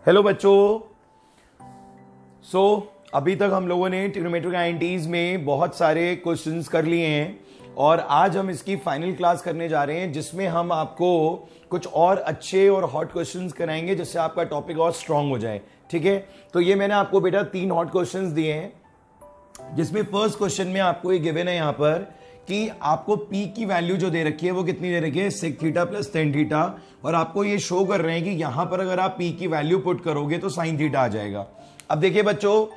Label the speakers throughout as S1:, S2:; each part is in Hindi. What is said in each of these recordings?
S1: हेलो बच्चों। अभी तक हम लोगों ने ट्रिग्नोमेट्रिक आइडेंटिटीज में बहुत सारे क्वेश्चंस कर लिए हैं और आज हम इसकी फाइनल क्लास करने जा रहे हैं जिसमें हम आपको कुछ और अच्छे और हॉट क्वेश्चंस कराएंगे जिससे आपका टॉपिक और स्ट्रांग हो जाए। ठीक है, तो ये मैंने आपको बेटा 3 हॉट क्वेश्चंस दिए हैं जिसमें फर्स्ट क्वेश्चन में आपको ये गिवन है यहाँ पर कि आपको P की वैल्यू जो दे रखी है वो कितनी दे रखी है, sec theta plus tan theta, और आपको ये शो कर रहे हैं कि यहां पर अगर आप P की वैल्यू पुट करोगे तो sin थीटा आ जाएगा। अब देखिए बच्चों,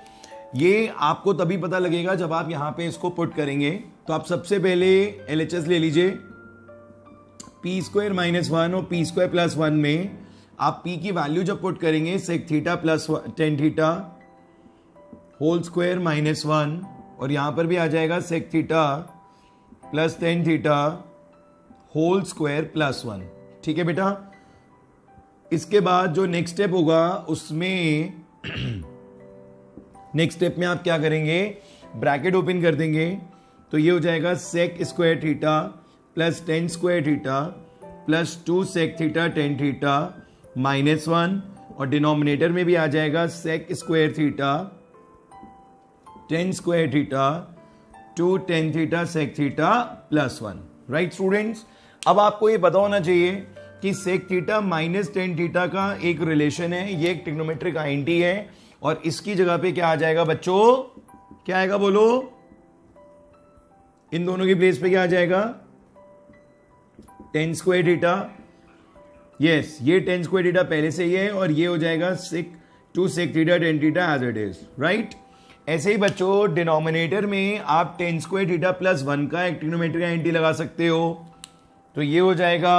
S1: ये आपको तभी पता लगेगा जब आप यहां पे इसको पुट करेंगे। तो आप सबसे पहले LHS ले लीजिए, पी स्क्वायर माइनस 1 और पी स्क्वायर प्लस 1 में आप P की वैल्यू जब पुट करेंगे sec theta plus tan theta whole square minus 1, और यहां पर भी आ जाएगा sec theta plus tan theta whole square plus 1। ठीक है बेटा, इसके बाद जो नेक्स्ट स्टेप होगा उसमें नेक्स्ट स्टेप में आप क्या करेंगे, ब्रैकेट ओपन कर देंगे तो ये हो जाएगा sec square theta plus tan square theta plus 2 sec theta tan theta minus 1, और डिनोमिनेटर में भी आ जाएगा sec square theta tan square theta 2 tan theta sec theta plus 1। Right students, अब आपको ये पता होना चाहिए कि sec theta minus tan theta का एक रिलेशन है, ये एक ट्रिग्नोमेट्रिक आइडेंटिटी है, और इसकी जगह पे क्या आ जाएगा बच्चों, क्या आएगा बोलो, इन दोनों की प्लेस पे क्या आ जाएगा, tan स्क्वायर थीटा। यस, ये tan स्क्वायर थीटा पहले से ही है और ये हो जाएगा two sec theta tan theta as it is. Right, ऐसे ही बच्चों डिनोमिनेटर में आप tan स्क्वायर थीटा प्लस 1 का एक ट्रिग्नोमेट्रिक आइडेंटिटी लगा सकते हो, तो ये हो जाएगा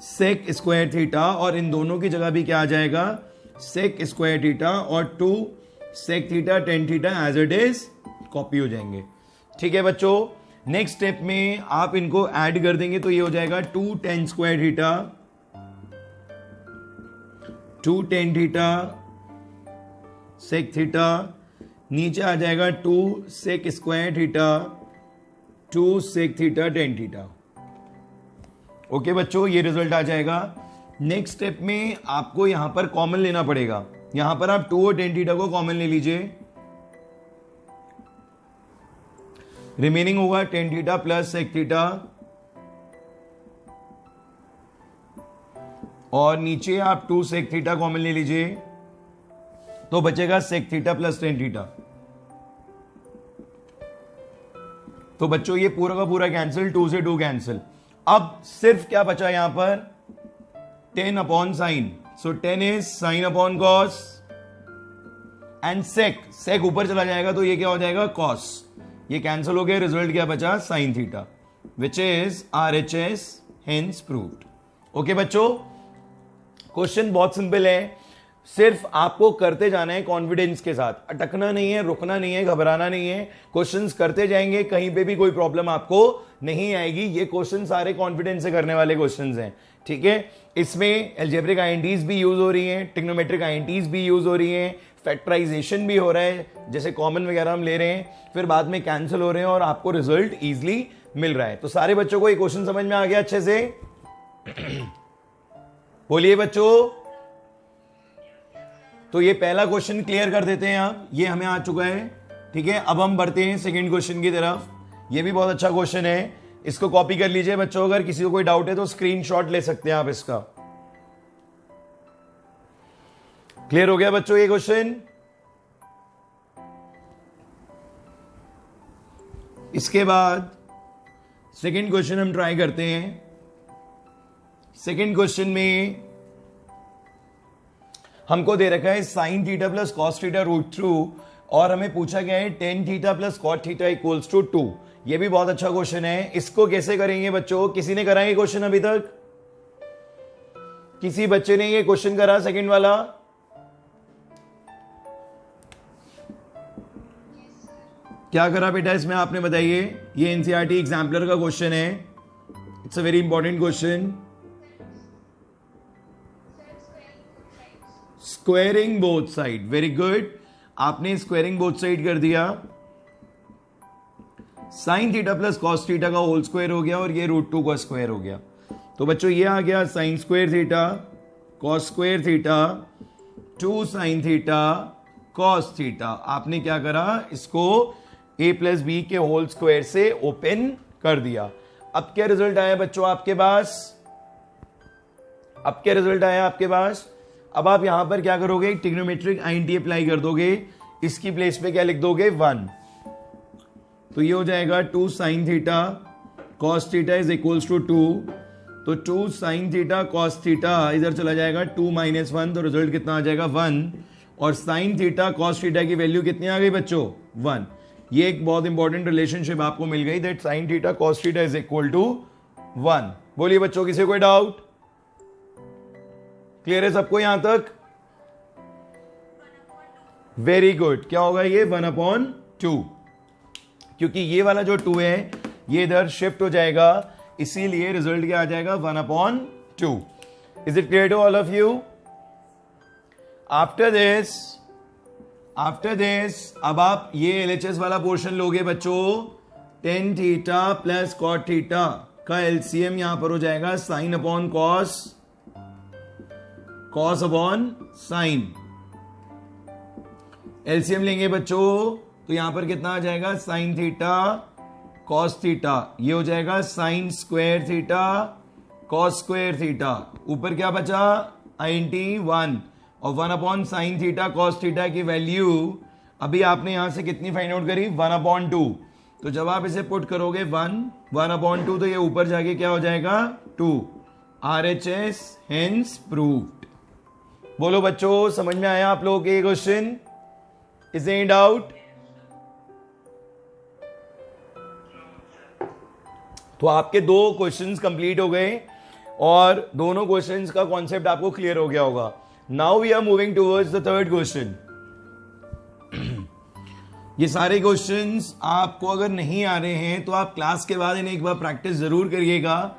S1: sec स्क्वायर थीटा, और इन दोनों की जगह भी क्या आ जाएगा, sec स्क्वायर थीटा और 2 sec theta tan theta as it is copy हो जाएंगे। ठीक है बच्चों, नेक्स्ट स्टेप में आप इनको ऐड कर देंगे तो ये हो जाएगा 2 tan square theta 2 tan theta sec theta, नीचे आ जाएगा 2 sec square theta 2 sec theta tan theta. Okay बच्चों, ये रिजल्ट आ जाएगा। नेक्स्ट स्टेप में आपको यहां पर कॉमन लेना पड़ेगा, यहां पर आप 2 और tan थीटा को कॉमन ले लीजिए, रिमेनिंग होगा tan theta plus sec theta, और नीचे आप 2 sec थीटा कॉमन ले लीजिए तो बचेगा sec theta plus tan theta. तो बच्चों ये पूरा का पूरा कैंसिल, 2 से 2 कैंसिल। अब सिर्फ क्या बचा यहां पर, tan upon sine, so tan is sine upon cos, and sec ऊपर चला जाएगा तो ये क्या हो जाएगा, cos। ये कैंसिल हो गया, रिजल्ट क्या बचा, sine theta, which is RHS, hence proved. Okay बच्चों, क्वेश्चन बहुत सिंपल है, सिर्फ आपको करते जाना है कॉन्फिडेंस के साथ, अटकना नहीं है, रुकना नहीं है, घबराना नहीं है, क्वेश्चंस करते जाएंगे, कहीं पे भी कोई प्रॉब्लम आपको नहीं आएगी। ये क्वेश्चन सारे कॉन्फिडेंस से करने वाले क्वेश्चंस हैं। ठीक है, इसमें अलजेब्रिक आइडेंटिटीज भी यूज हो रही हैं, ट्रिग्नोमेट्रिक आइडेंटिटीज भी यूज हो रही हैं, फैक्टराइजेशन भी हो रहा है, जैसे कॉमन वगैरह हम ले रहे हैं, फिर बाद में कैंसिल हो रहे हैं और आपको रिजल्ट इजिली मिल रहा है। तो सारे बच्चों को ये क्वेश्चन समझ में आ गया अच्छे से? बोलिए बच्चों। तो ये पहला क्वेश्चन क्लियर कर देते हैं आप, ये हमें आ चुका है। ठीक है, अब हम बढ़ते हैं सेकंड क्वेश्चन की तरफ। ये भी बहुत अच्छा क्वेश्चन है, इसको कॉपी कर लीजिए बच्चों, अगर किसी को कोई डाउट है तो स्क्रीनशॉट ले सकते हैं आप इसका। क्लियर हो गया बच्चों ये क्वेश्चन? इसके बाद सेकंड क्वेश्चन हम ट्राई करते हैं। सेकंड क्वेश्चन में हमको दे रखा है sine theta plus cos theta root 2, और हमें पूछा गया है tan theta plus cot theta equals to 2। ये भी बहुत अच्छा क्वेश्चन है। इसको कैसे करेंगे बच्चों, किसी ने करा ये क्वेश्चन अभी तक? किसी बच्चे ने ये क्वेश्चन करा सेकंड वाला? क्या करा बेटा इसमें आपने, बताइए। ये एनसीईआरटी एग्जाम्पलर का क्वेश्चन है, it's a very important question. Squaring both side, very good, आपने स्क्वेयरिंग बोथ साइड कर दिया। Sign theta plus cos theta का होल स्क्वायर हो गया और ये √2 का स्क्वायर हो गया। तो बच्चों ये आ गया sign square theta cos square theta 2 sine theta cos theta. आपने क्या करा, इसको a प्लस बी के होल स्क्वायर से ओपन कर दिया। अब क्या रिजल्ट आया बच्चों आपके पास? अब क्या रिजल्ट आया आपके पास? अब आप यहां पर क्या करोगे, ट्रिग्नोमेट्रिक आईएनटी अप्लाई कर दोगे, इसकी प्लेस पे क्या लिख दोगे 1, तो ये हो जाएगा 2 sine theta cos theta is equals to 2, तो 2 साइन थीटा कॉस थीटा इधर चला जाएगा 2 माइनस 1, तो रिजल्ट कितना आ जाएगा 1, और साइन थीटा कॉस थीटा की वैल्यू कितनी आ गई बच्चों 1। ये एक बहुत इंपॉर्टेंट रिलेशनशिप आपको मिल गई, that sine theta cos theta is equal to 1। बोलिए बच्चों, किसी कोई डाउट? क्लियर है सबको यहां तक? Very good. क्या होगा ये 1/2, क्योंकि ये वाला जो 2 है ये इधर शिफ्ट हो जाएगा, इसीलिए रिजल्ट क्या आ जाएगा 1/2। Is it clear to all of you? After this अब आप ये LHS वाला पोर्शन लोगे बच्चों, tan theta plus cot theta का एलसीएम यहां पर हो जाएगा sine upon cos, cos upon sine. LCM लेंगे बच्चों तो यहां पर कितना आ जाएगा, साइन थीटा कॉस थीटा, ये हो जाएगा sign square theta cos square theta. ऊपर क्या बचा, आईएनटी 1, और 1 साइन थीटा कॉस थीटा की वैल्यू अभी आपने यहां से कितनी फाइंड आउट करी 1/2। तो जब आप इसे पुट करोगे 1/2, तो ये ऊपर जाके क्या हो जाएगा 2। RHS hence proved. बोलो बच्चों, समझ में आया आप लोगों के क्वेश्चन? Is any doubt? तो आपके 2 क्वेश्चंस कंप्लीट हो गए और दोनों क्वेश्चंस का कॉन्सेप्ट आपको क्लियर हो गया होगा। Now we are moving towards the third question. ये सारे क्वेश्चंस आपको अगर नहीं आ रहे हैं तो आप क्लास के बाद इन्हें एक बार प्रैक्टिस जरूर करिएगा।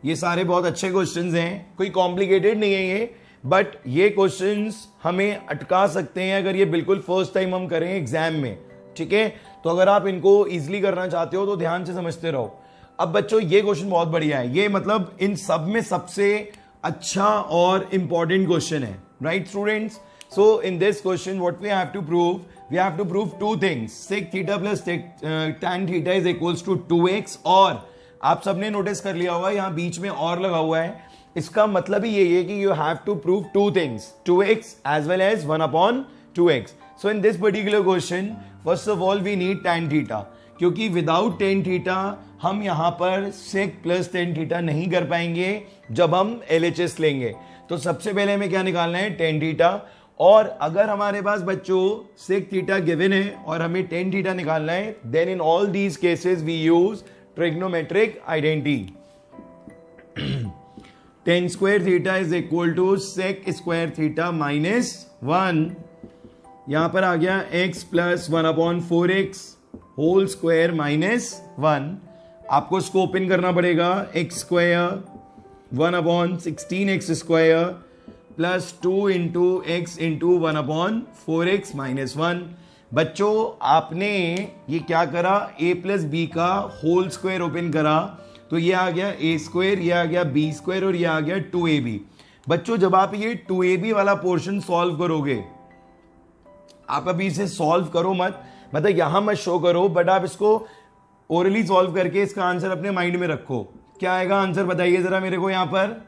S1: ये सारे बहुत अच्छे क्वेश्चंस हैं, कोई कॉम्प्लिकेटेड नहीं है ये, बट ये क्वेश्चंस हमें अटका सकते हैं अगर ये बिल्कुल फर्स्ट टाइम हम करें एग्जाम में, ठीक है? तो अगर आप इनको इजीली करना चाहते हो तो ध्यान से समझते रहो। अब बच्चों ये क्वेश्चन बहुत बढ़िया है, ये मतलब इन सब में सबसे अच्छा और इंपॉर्टेंट क्वेश्चन है, right students? So in this question what we have to prove, we have to prove 2 things, sec theta plus tan theta is equals to 2x, और आप सबने नोटिस कर लिया होगा यहां बीच में और लगा हुआ है, इसका मतलब ही यही है कि you have to prove 2 things, 2x as well as 1/2x। So in this particular question first of all we need tan theta, क्योंकि विदाउट tan थीटा हम यहां पर sec प्लस tan थीटा नहीं कर पाएंगे जब हम LHS लेंगे। तो सबसे पहले हमें क्या निकालना है, tan थीटा, और अगर हमारे पास बच्चों sec थीटा गिवन है और हमें tan थीटा निकालना है, then in all these cases we use trigonometric identity. tan square theta is equal to sec square theta minus 1, यहां पर आ गया x plus 1/4x whole square minus 1। आपको इसको ओपन करना पड़ेगा, x square 1/16x square plus 2 into x into 1/4x minus 1। बच्चों आपने ये क्या करा, a प्लस बी का होल स्क्वायर ओपन करा, तो ये आ गया a स्क्वायर, ये आ गया b स्क्वायर, और ये आ गया 2ab। बच्चों जब आप ये 2ab वाला पोर्शन सॉल्व करोगे, आप अभी इसे सॉल्व करो मत, मतलब यहां मत शो करो, बट आप इसको ओरली सॉल्व करके इसका आंसर अपने माइंड में रखो। क्या आएगा आंसर बताइए जरा मेरे को। यहां पर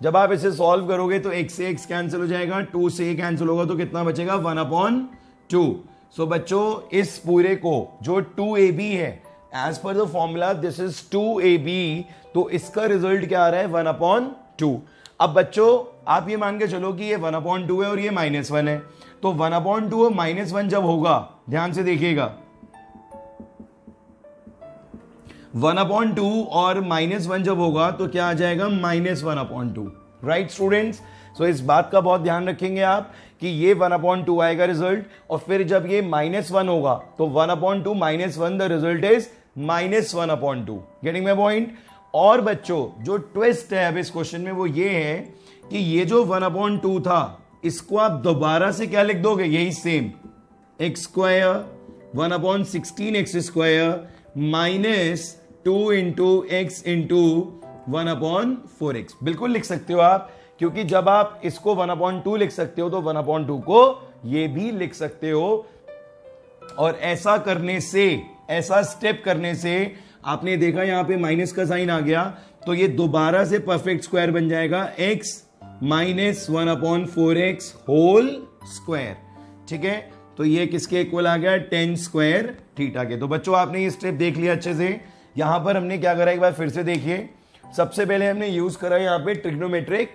S1: जब आप इसे सॉल्व करोगे तो x से x कैंसिल हो जाएगा, 2 से a कैंसिल होगा, तो कितना बचेगा 1/2। सो बच्चों इस पूरे को जो 2ab है, as per the formula this is 2ab, तो इसका रिजल्ट क्या आ रहा है 1/2। अब बच्चों आप ये मान के चलो कि ये 1/2 है और ये -1 है, तो 1/2 और -1 जब होगा, ध्यान से देखिएगा, 1/2 और -1 जब होगा तो क्या आ जाएगा -1/2, राइट स्टूडेंट्स? सो इस बात का बहुत ध्यान रखेंगे आप कि ये 1/2 आएगा रिजल्ट, और फिर जब ये -1 होगा तो 1/2 -1 the result is -1/2। Getting my point? और बच्चों जो ट्विस्ट है अब इस क्वेश्चन में वो ये है कि ये जो 1/2 था, इसको आप दोबारा से क्या लिख दोगे, यही same x square 1/16x square minus 2 into x into 1/4x। बिल्कुल लिख सकते हो आप क्योंकि जब आप इसको 1/2 लिख सकते हो तो 1/2 को ये भी लिख सकते हो। और ऐसा करने से, ऐसा स्टेप करने से आपने देखा यहां पे माइनस का साइन आ गया, तो ये दोबारा से परफेक्ट स्क्वायर बन जाएगा x minus 1/4x whole square. ठीक है, तो ये किसके इक्वल आ गया, tan स्क्वायर थीटा के। तो बच्चों आपने ये स्टेप देख लिया अच्छे से। यहां पर हमने क्या करा, एक बार फिर से देखिए। सबसे पहले हमने यूज करा यहां पे trigonometric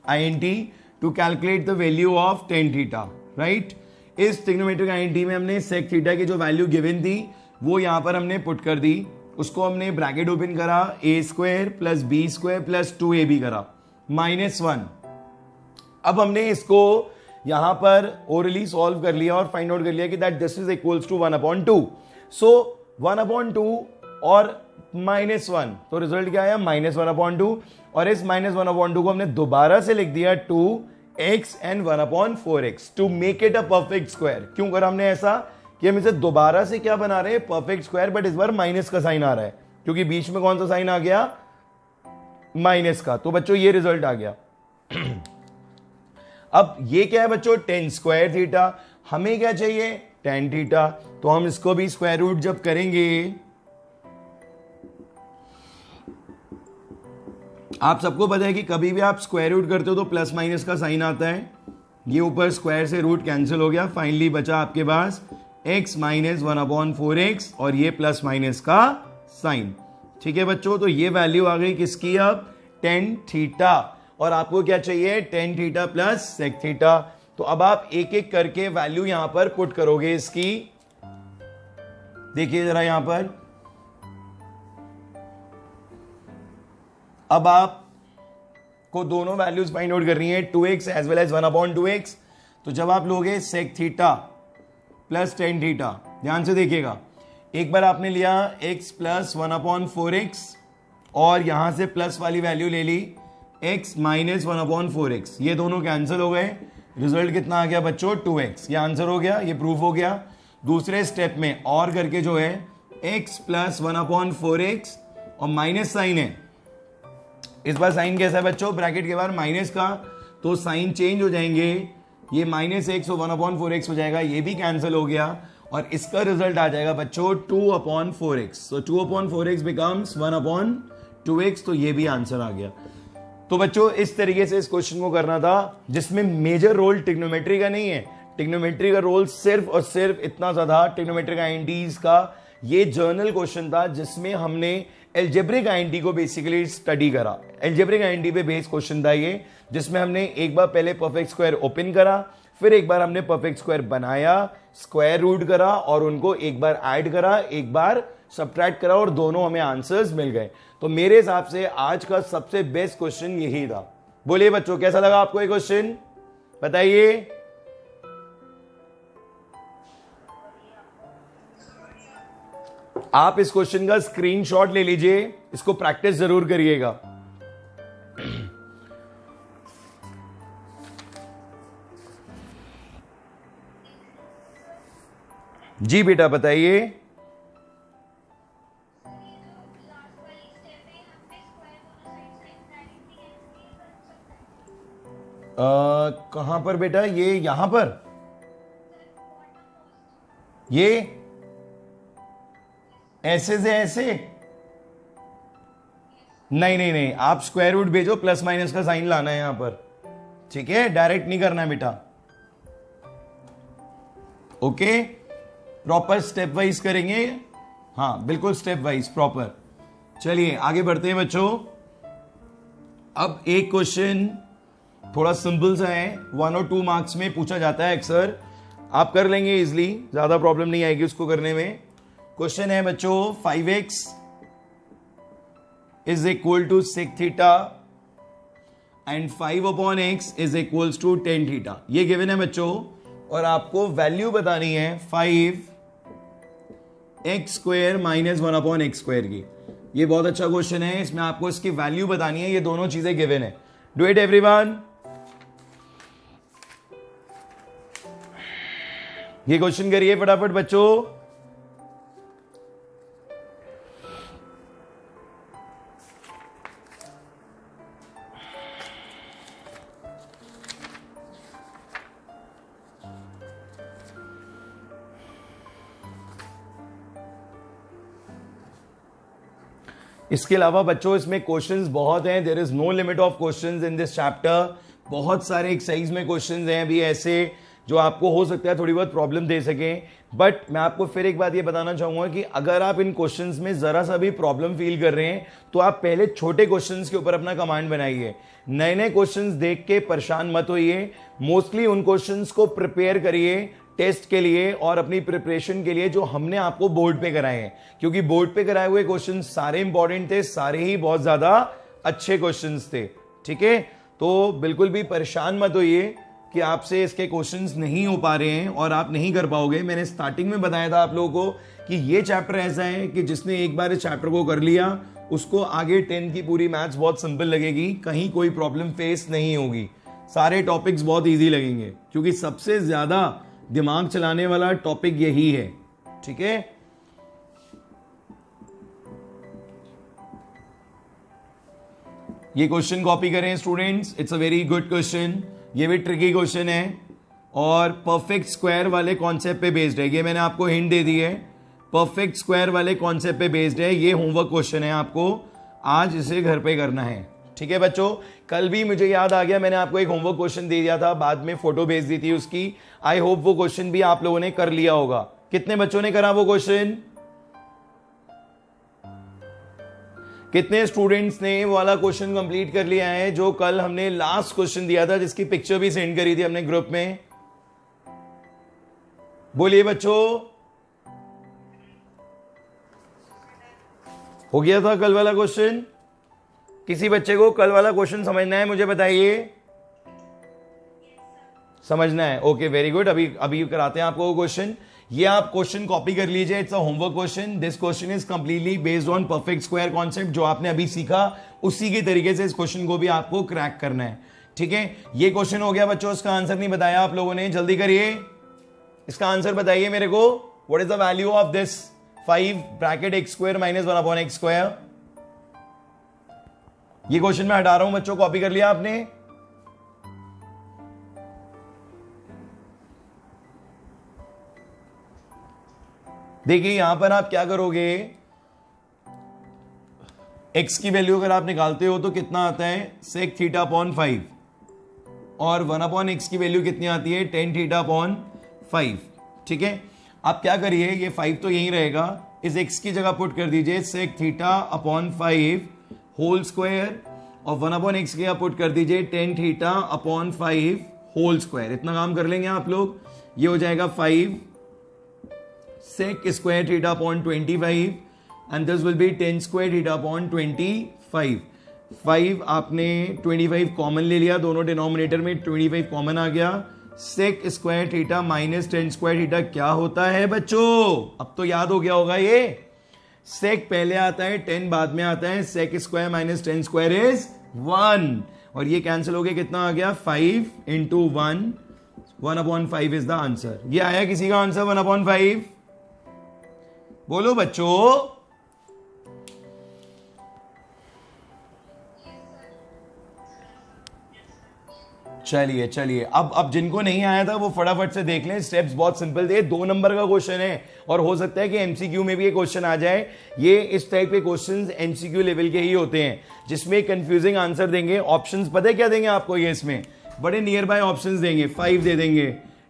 S1: identity to calculate the value of tan theta, right. इस ट्रिग्नोमेट्रिक आईएनटी में हमने sec थीटा की जो वैल्यू गिवन थी वो यहां पर हमने पुट कर दी। उसको हमने ब्रैकेट ओपन करा, a square plus b square plus 2ab करा -1। अब हमने इसको यहां पर ओरली सॉल्व कर लिया और फाइंड आउट कर लिया कि that this is equals to 1/2। So 1/2 और -1, तो रिजल्ट क्या आया, -1/2। और इस -1/2 को हमने दोबारा से लिख दिया 2x and 1/4x to make it a perfect square. क्यों करा हमने ऐसा, कि हम इसे दोबारा से क्या बना रहे हैं, परफेक्ट स्क्वायर, बट इस बार माइनस का साइन आ रहा है, क्योंकि बीच में कौन सा साइन आ गया, माइनस का। तो बच्चों ये रिजल्ट आ गया। अब ये क्या है बच्चों, tan स्क्वायर थीटा। हमें क्या चाहिए, tan थीटा। तो हम इसको भी स्क्वायर रूट जब करेंगे, आप सबको पता है कि कभी भी आप स्क्वायर रूट करते हो तो प्लस माइनस का साइन आता है। ये ऊपर स्क्वायर से रूट कैंसिल हो गया, फाइनली बचा आपके पास x माइनस 1/4x और ये प्लस माइनस का साइन। ठीक है बच्चों, तो ये वैल्यू आ गई किसकी, अब tan थीटा। और आपको क्या चाहिए, tan theta plus sec theta. तो अब आप एक एक करके वैल्यू यहां पर पुट करोगे इसकी। देखिए जरा यहां पर, अब आप को दोनों वैल्यूज फाइंड आउट करनी है, 2x as well as 1/2x। तो जब आप लोगे sec theta plus tan theta, ध्यान से देखिएगा, एक बार आपने लिया x प्लस 1/4x और यहां से प्लस वाली वैल्यू ले ली x माइनस 1/4x, ये दोनों कैंसिल हो गए। रिजल्ट कितना आ गया बच्चों, 2x। ये आंसर हो गया, ये प्रूफ हो गया। दूसरे स्टेप में और करके जो है x प्लस 1/4x और माइनस साइन है, इस बार साइन कैसा है बच्चों, ब्रैकेट के बाद माइनस का, तो साइन चेंज हो जाएंगे, ये -x और 1/4x हो जाएगा, ये भी कैंसिल हो गया। और इसका रिजल्ट आ जाएगा बच्चों 2/4x। तो 2/4x बिकम्स 1/2x। तो ये भी आंसर आ गया। तो बच्चों इस तरीके से इस क्वेश्चन को करना था, जिसमें मेजर रोल ट्रिग्नोमेट्री का नहीं है। ट्रिग्नोमेट्री का रोल सिर्फ और सिर्फ इतना सा था, ट्रिग्नोमेट्रिक आईएनटीज का ये जर्नल क्वेश्चन था, जिसमें हमने एल्जेब्रिक आईएनटी को बेसिकली स्टडी करा। एल्जेब्रिक आईएनटी पे बेस्ड क्वेश्चन था ये, जिसमें हमने एक बार पहले परफेक्ट स्क्वायर ओपन करा, फिर एक बार हमने परफेक्ट स्क्वायर बनाया, स्क्वायर रूट करा और उनको एक बार ऐड करा, एक बार सब्ट्रैक्ट करा और दोनों हमें आंसर्स मिल गए। तो मेरे हिसाब से आज का सबसे बेस्ट क्वेश्चन यही था। बोलिए बच्चों कैसा लगा आपको ये क्वेश्चन, बताइए। आप इस क्वेश्चन का स्क्रीनशॉट ले लीजिए, इसको प्रैक्टिस जरूर करिएगा। जी बेटा बताइए। कहां पर बेटा, ये यहां पर, ये ऐसे से ऐसे, नहीं नहीं नहीं, आप स्क्वायर रूट भेजो, प्लस माइनस का साइन लाना है यहां पर, ठीक है, डायरेक्ट नहीं करना है बेटा। ओके, प्रॉपर स्टेप वाइज करेंगे, हाँ बिल्कुल स्टेप वाइज प्रॉपर। चलिए आगे बढ़ते हैं बच्चों। अब एक क्वेश्चन थोड़ा सिंपल सा है, 1 और 2 मार्क्स में पूछा जाता है अक्सर, आप कर लेंगे इजिली, ज्यादा प्रॉब्लम नहीं आएगी उसको करने में। क्वेश्चन है बच्चों 5x is equal to sec theta and 5/x is equals to tan theta. ये गिवन है बच्चों, और आपको वैल्यू बतानी है 5x square minus 1/x square की। ये बहुत अच्छा क्वेश्चन है, इसमें आपको इसकी वैल्यू बतानी है, ये दोनों चीजें गिवन है। Do it everyone. ये क्वेश्चन करिए फटाफट बच्चों। इसके अलावा बच्चों इसमें क्वेश्चंस बहुत हैं, there is no limit of questions in this chapter. बहुत सारे एक्सरसाइज में क्वेश्चंस हैं अभी ऐसे जो आपको हो सकता है थोड़ी बहुत प्रॉब्लम दे सकें। बट मैं आपको फिर एक बात ये बताना चाहूंगा कि अगर आप इन क्वेश्चंस में जरा सा भी प्रॉब्लम फील कर रहे हैं तो आप पहले छोटे क्वेश्चंस के ऊपर अपना कमांड बनाइए। नए नए क्वेश्चंस देख के परेशान मत होइए, मोस्टली उन क्वेश्चंस को प्रिपेयर करिए टेस्ट के लिए और अपनी प्रिपरेशन के लिए जो हमने आपको बोर्ड पे कराए हैं, क्योंकि बोर्ड पे कराए हुए क्वेश्चन सारे इंपॉर्टेंट थे, सारे ही बहुत ज्यादा अच्छे क्वेश्चंस थे। ठीक है, तो बिल्कुल भी परेशान मत होइए कि आपसे इसके क्वेश्चंस नहीं हो पा रहे हैं और आप नहीं कर पाओगे। मैंने स्टार्टिंग में बताया था आप लोगों को कि ये चैप्टर ऐसा है कि जिसने एक बार इस चैप्टर को कर लिया उसको आगे 10 की पूरी मैथ्स बहुत सिंपल लगेगी, कहीं कोई प्रॉब्लम फेस नहीं होगी, सारे टॉपिक्स बहुत इजी लगेंगे, क्योंकि सबसे ज्यादा दिमाग चलाने वाला टॉपिक यही है। ठीक है, ये क्वेश्चन कॉपी करें students, it's a very good question, ये भी ट्रिकी क्वेश्चन है और परफेक्ट स्क्वायर वाले कॉन्सेप्ट पे बेस्ड है। ये मैंने आपको हिंट दे दी है, परफेक्ट स्क्वायर वाले कॉन्सेप्ट पे बेस्ड है। ये होमवर्क क्वेश्चन है, आपको आज इसे घर पे करना है। ठीक है बच्चों, कल भी मुझे याद आ गया, मैंने आपको एक होमवर्क क्वेश्चन दे दिया था, बाद में फोटो भेज दी थी उसकी। आई होप वो क्वेश्चन भी आप लोगों ने कर लिया होगा। कितने बच्चों ने करा वो क्वेश्चन? कितने स्टूडेंट्स ने वो वाला क्वेश्चन कंप्लीट कर लिया है जो कल हमने लास्ट क्वेश्चन दिया था, जिसकी पिक्चर भी सेंड करी थी हमने ग्रुप में? बोलिए बच्चों, हो गया था कल वाला क्वेश्चन? किसी बच्चे को कल वाला क्वेश्चन समझना है, मुझे बताइए। समझना है, ओके वेरी गुड। अभी कराते हैं आपको वो क्वेश्चन। ये आप क्वेश्चन कॉपी कर लीजिए, it's a homework question. This question is completely based on perfect square concept, जो आपने अभी सीखा उसी के तरीके से इस क्वेश्चन को भी आपको क्रैक करना है। ठीक है, ये क्वेश्चन हो गया बच्चों, इसका आंसर नहीं बताया आप लोगों ने, जल्दी करिए, इसका आंसर बताइए मेरे को। What is the value of this 5 bracket x square minus 1 upon x square? ये क्वेश्चन मैं हटा रहा हूं बच्चों, कॉपी कर लिया आपने? देखिए यहां पर आप क्या करोगे, x की वैल्यू अगर आप निकालते हो तो कितना आता है, सेक थीटा अपॉन 5, और 1 अपॉन एक्स की वैल्यू कितनी आती है, टेन थीटा अपॉन 5। ठीक है, आप क्या करिए, ये 5 तो यहीं रहेगा, इस x की जगह पुट कर दीजिए sec theta upon 5 whole square, और 1 अपॉन एक्स की जगह पुट कर दीजिए tan theta upon 5 whole square. इतना काम कर लेंगे आप लोग, ये हो जाएगा 5 sec square theta upon 25 and this will be 10 square theta upon 25। 5 आपने 25 कॉमन ले लिया, दोनों डिनोमिनेटर में 25 कॉमन आ गया। sec square theta minus 10 square theta क्या होता है बच्चों? अब तो याद हो गया होगा ये, sec पहले आता है 10 बाद में आता है, sec square minus 10 square is 1, और ये कैंसिल हो गया, कितना आ गया 5 into 1 upon 5 is the answer. ये आया किसी का आंसर 1 अपॉन 5? बोलो बच्चों। चलिए चलिए, अब जिनको नहीं आया था वो फटाफट से देख लें, स्टेप्स बहुत सिंपल थे। 2 नंबर का क्वेश्चन है और हो सकता है कि एमसीक्यू में भी ये क्वेश्चन आ जाए। ये इस टाइप के क्वेश्चंस एमसीक्यू लेवल के ही होते हैं, जिसमें कंफ्यूजिंग आंसर देंगे। ऑप्शंस पता है क्या देंगे आपको? ये इसमें बड़े नियर बाय ऑप्शंस देंगे, 5 दे देंगे,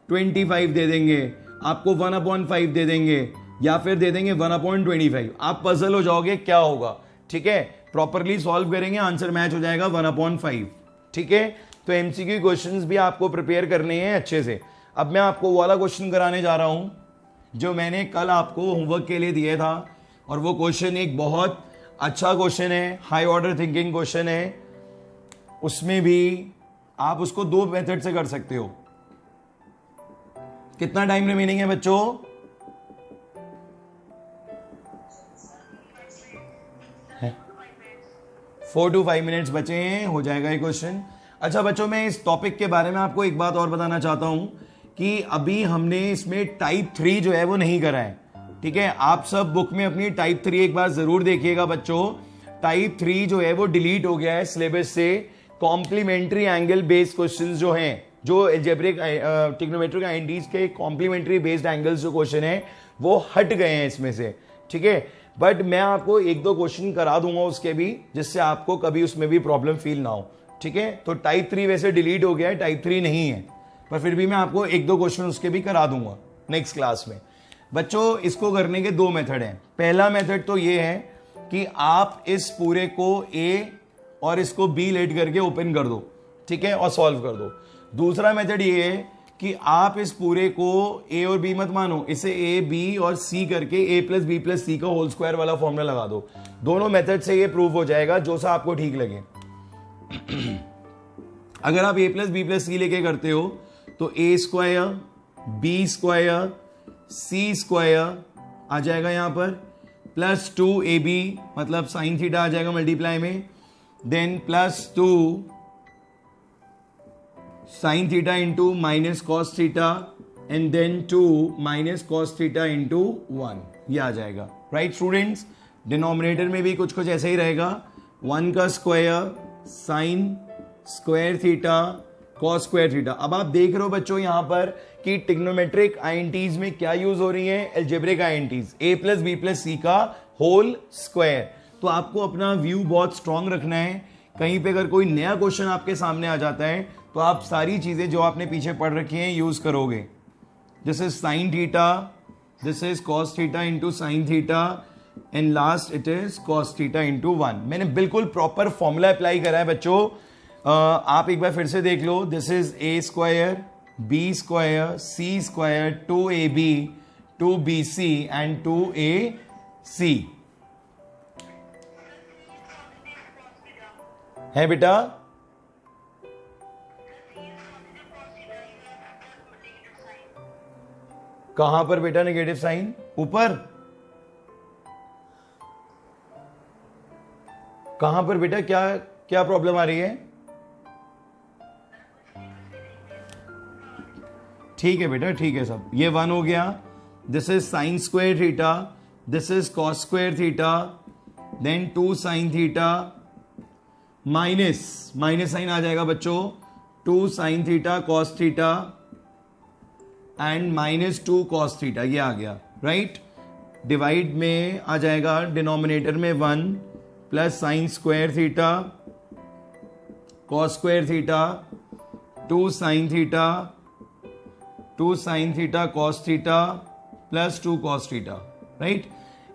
S1: 25 दे देंगे, आपको 1 अपॉन 5 दे देंगे, या फिर दे देंगे 1 अपॉन 25। आप पजल हो जाओगे क्या होगा। ठीक है, प्रॉपरली सॉल्व करेंगे, आंसर मैच हो जाएगा 1 अपॉन 5। ठीक है, तो एमसीक्यू क्वेश्चंस भी आपको प्रिपेयर करने हैं अच्छे से। अब मैं आपको वाला क्वेश्चन कराने जा रहा हूं जो मैंने कल आपको होमवर्क के लिए दिया था, और वो क्वेश्चन एक बहुत अच्छा क्वेश्चन है, हाई ऑर्डर थिंकिंग क्वेश्चन है। उसमें भी आप उसको 2 मेथड से कर सकते हो। कितना टाइम रिमेनिंग है बच्चों? है 4 to 5 मिनट्स बचे हैं, हो जाएगा ये क्वेश्चन। अच्छा बच्चों, मैं इस टॉपिक के बारे में आपको एक बात और बताना चाहता हूं कि अभी हमने इसमें टाइप 3 जो है वो नहीं करा है। ठीक है, आप सब बुक में अपनी टाइप 3 एक बार जरूर देखिएगा बच्चों। टाइप 3 जो है वो डिलीट हो गया है सिलेबस से। कॉम्प्लीमेंट्री एंगल बेस्ड क्वेश्चंस जो हैं, जो अलजेब्रिक ट्रिग्नोमेट्रिक आइडेंटिटीज के कॉम्प्लीमेंट्री बेस्ड एंगल्स जो क्वेश्चन है वो हट गए हैं इसमें से। ठीक है, बट मैं आपको एक दो क्वेश्चन करा दूंगा उसके भी, जिससे आपको कभी उसमें भी प्रॉब्लम फील ना हो, ठीक है। तो टाइप 3 वैसे डिलीट हो गया है, टाइप 3 नहीं है, पर फिर भी मैं आपको एक दो क्वेश्चन उसके भी करा दूंगा नेक्स्ट क्लास में। बच्चों इसको करने के दो मेथड हैं। पहला मेथड तो ये है कि आप इस पूरे को ए और इसको बी लेट करके ओपन कर दो, ठीक है, और सॉल्व कर दो। दूसरा मेथड ये है कि आप इस पूरे को ए और बी मत मानो, इसे ए बी और सी करके ए प्लस बी प्लस सी का होल स्क्वायर वाला फॉर्मूला लगा दो। दोनों मेथड से ये प्रूव हो जाएगा, जो सा आपको ठीक लगे। अगर आप ए प्लस बी प्लस सी लेके करते हो तो ए square B square C square आ जाएगा यहां पर, प्लस 2ab मतलब साइन थीटा आ जाएगा मल्टीप्लाई में, then plus 2 sine theta into minus cos theta, and then 2 minus cos theta into 1, ये आ जाएगा। राइट स्टूडेंट्स, डिनोमिनेटर में भी कुछ कुछ ऐसा ही रहेगा, 1 का square sine square theta cos square theta. अब आप देख रहे हो बच्चों यहां पर कि ट्रिग्नोमेट्रिक आईएनटीज में क्या यूज हो रही है, अलजेब्रिक आईएनटीज, ए प्लस बी प्लस सी का होल स्क्वायर। तो आपको अपना व्यू बहुत स्ट्रांग रखना है। कहीं पे अगर कोई नया क्वेश्चन आपके सामने आ जाता है तो आप सारी चीजें जो आपने पीछे पढ़ रखी हैं यूज करोगे। This is sine theta, this is cos theta into sine theta, and last it is cos theta into 1। मैंने बिल्कुल प्रॉपर फॉर्मूला अप्लाई करा है बच्चों, आप एक बार फिर से देख लो। This is A square B square C square 2ab 2bc and 2ac है बेटा। कहां पर बेटा नेगेटिव साइन? ऊपर। कहां पर बेटा, क्या क्या प्रॉब्लम आ रही है? ठीक है बेटा, ठीक है सब। ये 1 हो गया। This is sine square theta, this is cos square theta, then 2 sine theta minus sine आ जाएगा बच्चों, 2 sine theta cos theta and minus 2 cos theta, ये आ गया। राइट, डिवाइड में आ जाएगा डिनोमिनेटर में 1 plus sign square theta cos square theta 2 sine theta 2 sine theta cos theta plus 2 cos theta. Right,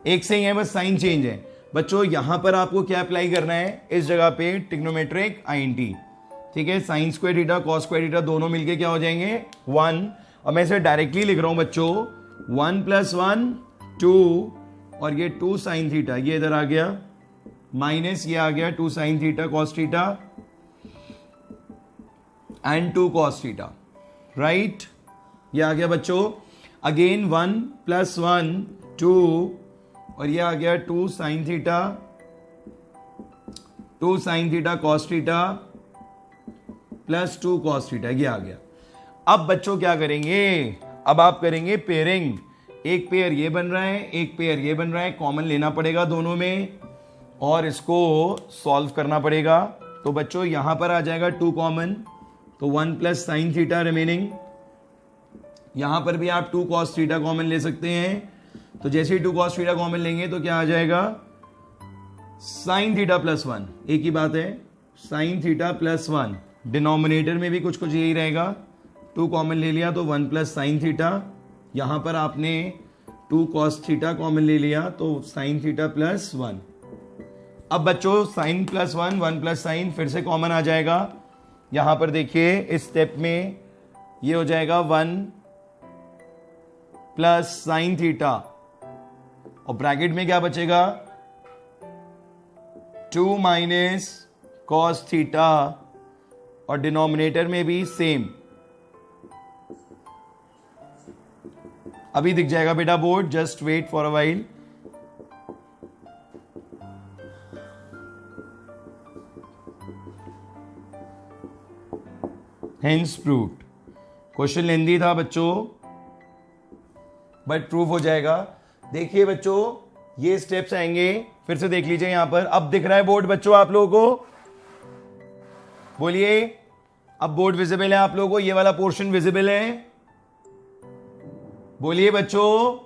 S1: एक से ही है, बस साइन चेंज है बच्चों। यहां पर आपको क्या अप्लाई करना है, इस जगह पे ट्रिग्नोमेट्रिक आईएनटी, ठीक है। Sign square theta cos square theta दोनों मिलके क्या हो जाएंगे 1, और मैं इसे डायरेक्टली लिख रहा हूं बच्चों 1 + 1 2, और ये 2 साइन थीटा ये इधर आ गया, माइनस ये आ गया 2 sine theta cos theta and 2 cos theta. Right, ये आ गया बच्चों। अगेन 1 + 1 2, और ये आ गया 2 sine theta cos theta plus 2 cos theta, ये आ गया। अब बच्चों क्या करेंगे, अब आप करेंगे पेयरिंग। एक पेयर ये बन रहा है, एक पेयर ये बन रहा है, कॉमन लेना पड़ेगा दोनों में और इसको सॉल्व करना पड़ेगा। तो बच्चों यहां पर आ जाएगा 2 कॉमन, तो 1 प्लस साइन थीटा रिमेनिंग। यहां पर भी आप 2 कॉस थीटा कॉमन ले सकते हैं, तो जैसे ही 2 कॉस थीटा कॉमन लेंगे तो क्या आ जाएगा साइन थीटा प्लस 1, एक ही बात है, साइन थीटा प्लस 1। डिनोमिनेटर में भी कुछ कुछ यही रहेगा, 2 कॉमन ले लिया तो 1 प्लस साइन थीटा, यहां पर आपने 2 कॉस थीटा कॉमन ले लिया तो साइन थीटा प्लस 1। अब बच्चों साइन प्लस 1 1 प्लस साइन फिर से कॉमन आ जाएगा। यहां पर देखिए इस स्टेप में ये हो जाएगा 1 प्लस साइन थीटा, और ब्रैकेट में क्या बचेगा 2 माइनस कॉस थीटा, और डिनोमिनेटर में भी सेम। अभी दिख जाएगा बेटा board, just wait for a while. Hence proved. Question lengthy था बच्चों, बट प्रूफ हो जाएगा। देखिए बच्चों ये स्टेप्स आएंगे, फिर से देख लीजिए यहां पर। अब दिख रहा है बोर्ड बच्चों आप लोगों को? बोलिए, अब बोर्ड विजिबल है आप लोगों को? ये वाला पोर्शन विजिबल है? बोलिए बच्चों।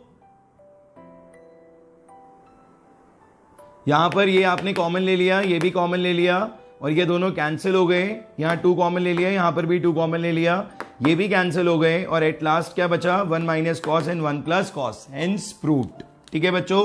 S1: यहां पर ये आपने कॉमन ले लिया, ये भी कॉमन ले लिया और ये दोनों कैंसिल हो गए। यहां 2 कॉमन ले लिया, यहां पर भी 2 कॉमन ले लिया, ये भी कैंसिल हो गए और एट लास्ट क्या बचा 1 minus cos and 1 plus cos, hence proved. ठीक है बच्चों,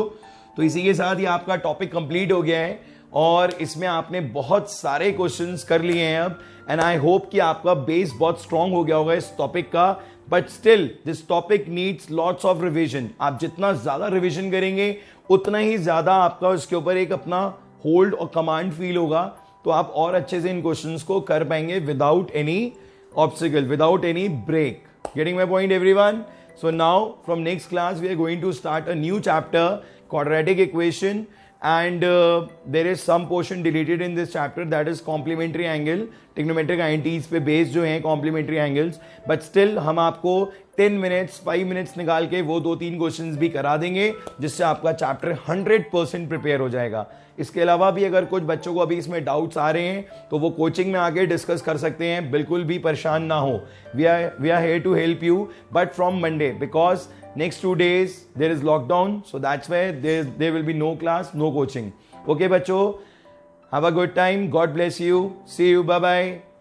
S1: तो इसी के साथ ये आपका टॉपिक कंप्लीट हो गया है और इसमें आपने बहुत सारे क्वेश्चंस कर लिए हैं अब, एंड आई होप कि आपका बेस बहुत स्ट्रांग हो गया होगा इस टॉपिक का। But still this topic needs lots of revision. आप जितना ज्यादा रिवीजन करेंगे उतना ही ज्यादा आपका उसके ऊपर एक अपना होल्ड और कमांड फील होगा, तो आप और अच्छे से इन क्वेश्चंस को कर पाएंगे without any obstacle, without any break. Getting my point everyone? So now from next class we are going to start a new chapter, quadratic equation, and there is some portion deleted in this chapter, that is complementary angle, trigonometric identities पे बेस्ड जो हैं complementary angles, but still हम आपको 10 minutes 5 minutes निकाल के वो 2-3 क्वेश्चंस भी करा देंगे जिससे आपका चैप्टर 100% प्रिपेयर हो जाएगा। इसके अलावा भी अगर कुछ बच्चों को अभी इसमें डाउट्स आ रहे हैं तो वो कोचिंग में आके डिस्कस कर सकते हैं, बिल्कुल भी परेशान ना हो। We are here to help you, but from Monday, because next 2 days there is lockdown, so that's why there will be no class, no coaching. Okay बच्चों, have a good time, God bless you, see you, bye bye.